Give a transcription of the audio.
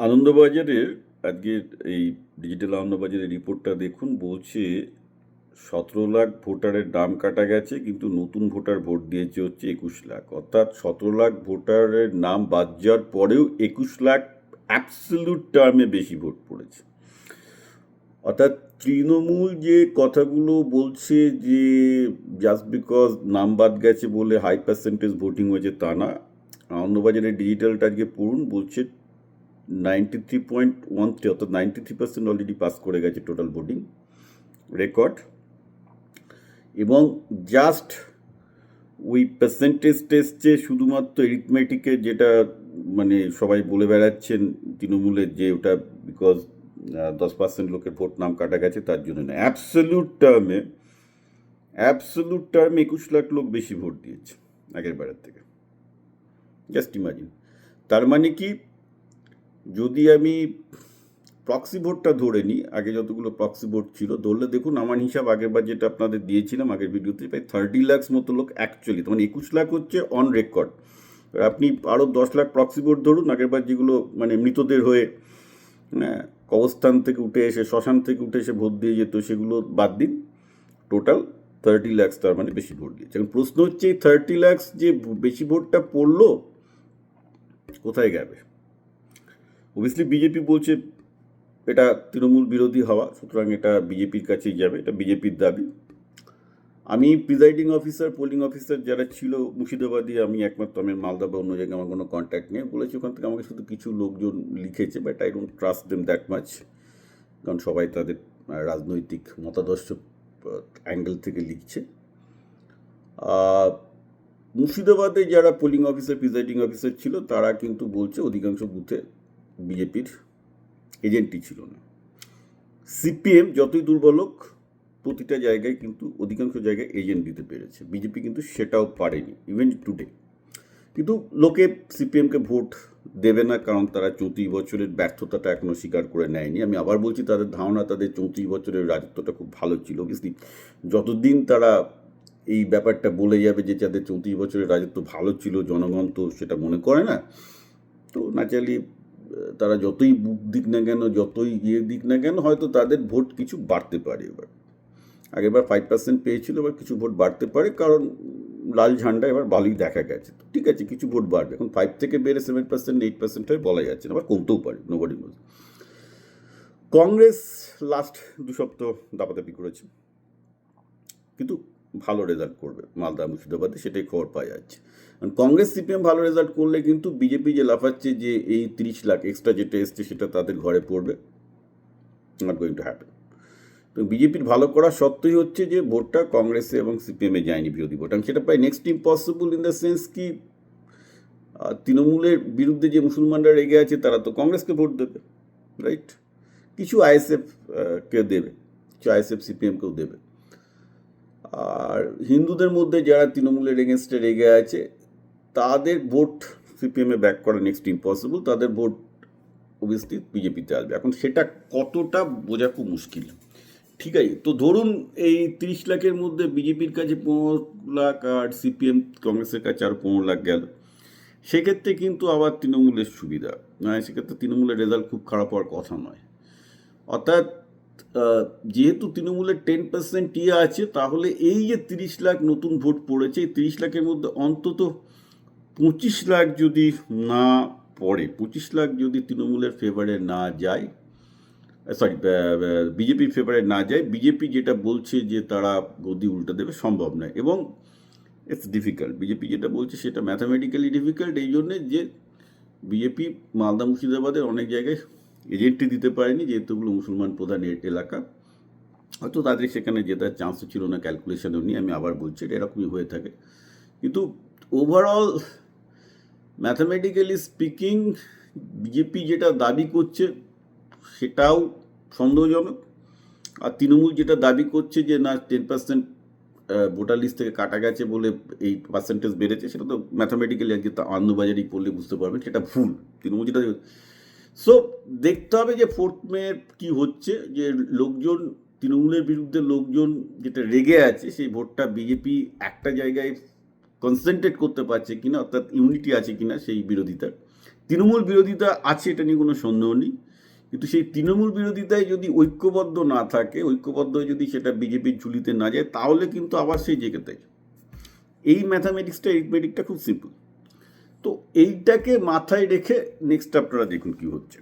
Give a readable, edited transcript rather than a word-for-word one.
আনন্দবাজারের আজকের এই ডিজিটাল আনন্দবাজারের রিপোর্টটা দেখুন, বলছে 17 লাখ ভোটারের নাম কাটা গেছে, কিন্তু নতুন ভোটার ভোট দিয়েছে হচ্ছে 21 লাখ। অর্থাৎ 17 লাখ ভোটারের নাম বাদ যাওয়ার পরেও 21 লাখ অ্যাবসলিউট টার্মে বেশি ভোট পড়েছে। অর্থাৎ তৃণমূল যে কথাগুলো বলছে যে জাস্ট বিকজ নাম বাদ গেছে বলে হাই পার্সেন্টেজ ভোটিং হয়েছে, তা না। আনন্দবাজারের ডিজিটালটা আজকে পড়ুন, বলছে 93.13, অর্থাৎ 93% অলরেডি পাস করে গেছে টোটাল ভোটিং রেকর্ড। এবং জাস্ট ওই পার্সেন্টেজ টেস্টে শুধুমাত্র এরিথমেটিকে যেটা মানে সবাই বলে বেড়াচ্ছেন তৃণমূলের, যে ওটা বিকজ 10% লোকের ভোট নাম কাটা গেছে তার জন্য না, অ্যাবসলিউট টার্মে 21 লাখ লোক বেশি ভোট দিয়েছে আগের বারের থেকে। Just imagine. তার মানে কি, যদি আমি প্রক্সি ভোটটা ধরে নিই, আগে যতগুলো প্রক্সি ভোট ছিল ধরলে দেখুন, আমার হিসাব আগের বার যেটা আপনাদের দিয়েছিলাম আগের ভিডিওতে, প্রায় 30 লাখ মতো লোক অ্যাকচুয়ালি, মানে 21 লাখ হচ্ছে অন রেকর্ড। আপনি আরও 10 লাখ প্রক্সি ভোট ধরুন, আগের বার যেগুলো মানে মৃতদের হয়ে কবরস্থান থেকে উঠে এসে, শ্মশান থেকে উঠে এসে ভোট দিয়ে যেত, সেগুলো বাদ দিন, টোটাল 30 লাখ তার মানে বেশি ভোট দিয়েছে। এখন প্রশ্ন হচ্ছে, এই 30 লাখ যে বেশি ভোটটা পড়লো কোথায় গেবে? অবভিয়াসলি বিজেপি বলছে এটা তৃণমূল বিরোধী হওয়া, সুতরাং এটা বিজেপির কাছেই যাবে, এটা বিজেপির দাবি। আমি প্রিজাইডিং অফিসার, পোলিং অফিসার যারা ছিল মুর্শিদাবাদী, আমি একমাত্র, আমি মালদা বা অন্য জায়গায় আমার কোনো কন্ট্যাক্ট নেই, বলেছি ওখান থেকে আমাকে শুধু কিছু লোকজন লিখেছে, but I don't trust them that much, কারণ সবাই তাদের রাজনৈতিক মতাদর্শ অ্যাঙ্গেল থেকে লিখছে। মুর্শিদাবাদে যারা পোলিং অফিসার, প্রিজাইডিং অফিসার ছিল, তারা কিন্তু বলছে অধিকাংশ বুথে বিজেপির এজেন্টই ছিল না। সিপিএম যতই দুর্বল হোক, প্রতিটা জায়গায় কিন্তু অধিকাংশ জায়গায় এজেন্ট দিতে পেরেছে, বিজেপি কিন্তু সেটাও পারেনি ইভেন টুডে। কিন্তু লোকে সিপিএমকে ভোট দেবে না, কারণ তারা 34 বছরের ব্যর্থতাটা এখনও স্বীকার করে নেয়নি। আমি আবার বলছি, তাদের ধারণা তাদের 34 বছরের রাজত্বটা খুব ভালো ছিল। অবভিয়াসলি যতদিন তারা এই ব্যাপারটা বলে যাবে যে যাদের 34 বছরের রাজত্ব ভালো ছিল, জনগণ তো সেটা মনে করে না, তো ন্যাচারালি তারা যতই বুক দিক না কেন, যতই দিক না কেন, হয়তো তাদের ভোট কিছু বাড়তে পারে। এবার আগেরবার 5% পেয়েছিল, এবার কিছু ভোট বাড়তে পারে, কারণ লাল ঝান্ডা এবার ভালোই দেখা গেছে। তো ঠিক আছে, কিছু ভোট বাড়বে। এখন 5 থেকে বেড়ে 7%, 8% হয়, বলা যাচ্ছে না, আবার কমতেও পারে, নোবডি নোজ। কংগ্রেস লাস্ট 2 সপ্তাহ দাপাদাপি করেছে, কিন্তু ভালো রেজাল্ট করবে মালদা মুর্শিদাবাদে, সেটাই খবর পাওয়া যাচ্ছে। কংগ্রেস সিপিএম ভালো রেজাল্ট করলে কিন্তু বিজেপি যে লাফাচ্ছে যে এই 30 লাখ এক্সট্রা যেটা এসছে সেটা তাদের ঘরে পড়বে, নট গোয়িং টু হ্যাপেন। তো বিজেপির ভালো করা সত্ত্বেই হচ্ছে যে ভোটটা কংগ্রেসে এবং সিপিএমে যায়নি, বিরোধী ভোট। সেটা প্রায় next impossible in the sense কি, তৃণমূলের বিরুদ্ধে যে মুসলমানরা রেগে আছে তারা তো কংগ্রেসকে ভোট দেবে, রাইট? কিছু আইএসএফ কে দেবে, কিছু আইএসএফ সিপিএমকেও দেবে। আর হিন্দুদের মধ্যে যারা তৃণমূলের এগেনস্টে রেগে আছে তাদের ভোট সিপিএমে ব্যাক করা নেক্সট ইম্পসিবল, তাদের ভোট অবভিয়াসলি বিজেপিতে আসবে। এখন সেটা কতটা বোঝা খুব মুশকিল। ঠিক আছে, তো ধরুন এই 30 লাখের মধ্যে বিজেপির কাছে 15 লাখ আর সিপিএম কংগ্রেসের কাছে আরও 15 লাখ গেল, সেক্ষেত্রে কিন্তু আবার তৃণমূলের সুবিধা নয়, সেক্ষেত্রে তৃণমূলের রেজাল্ট খুব খারাপ হওয়ার কথা নয়। অর্থাৎ যেহেতু তৃণমূলের 10% আছে, তাহলে এই যে 30 লাখ নতুন ভোট পড়েছে, এই 30 লাখের মধ্যে অন্তত 25 লাখ যদি না পড়ে, 25 লাখ যদি তৃণমূলের ফেভারে না যায়, সরি বিজেপির ফেভারে না যায়, বিজেপি যেটা বলছে যে তারা গদি উল্টে দেবে, সম্ভব নয়। এবং ইটস ডিফিকাল্ট, বিজেপি যেটা বলছে সেটা ম্যাথামেটিক্যালি ডিফিকাল্ট, এই জন্যে যে বিজেপি মালদা মুর্শিদাবাদের অনেক জায়গায় এজেন্টই দিতে পারেনি, যেহেতু ওগুলো মুসলমান প্রধান এলাকা, হয়তো তাদের সেখানে জেতার চান্সও ছিল না, ক্যালকুলেশনও নিয়ে। আমি আবার বলছি এটা এরকমই হয়ে থাকে, কিন্তু ওভারঅল ম্যাথামেটিক্যালি স্পিকিং বিজেপি যেটা দাবি করছে সেটাও সন্দেহজনক। আর তৃণমূল যেটা দাবি করছে যে না 10% ভোটার লিস্ট থেকে কাটা গেছে বলে এই পার্সেন্টেজ বেড়েছে, সেটা তো ম্যাথামেটিক্যালি আজকে আনন্দবাজারই পড়লে বুঝতে পারবেন সেটা ভুল। তৃণমূল যেটা, সো দেখতে হবে যে 4th মে কী হচ্ছে, যে লোকজন তৃণমূলের বিরুদ্ধে লোকজন যেটা রেগে আছে সেই ভোটটা বিজেপি একটা জায়গায় কনসেন্ট্রেট করতে পারছে কিনা, অর্থাৎ ইউনিটি আছে কিনা সেই বিরোধিতার, তৃণমূল বিরোধিতা আছে, এটা নিয়ে কোনো সন্দেহ নেই, কিন্তু সেই তৃণমূল বিরোধিতায় যদি ঐক্যবদ্ধ না থাকে, ঐক্যবদ্ধ হয়ে যদি সেটা বিজেপির ঝুলিতে না যায়, তাহলে কিন্তু আবার সেই জেগে থাকে। এই ম্যাথামেটিক্সটা, এরিথমেটিকটা খুব সিম্পল। তো এইটাকে মাথায় রেখে নেক্সট আপনারা দেখুন কি হচ্ছে।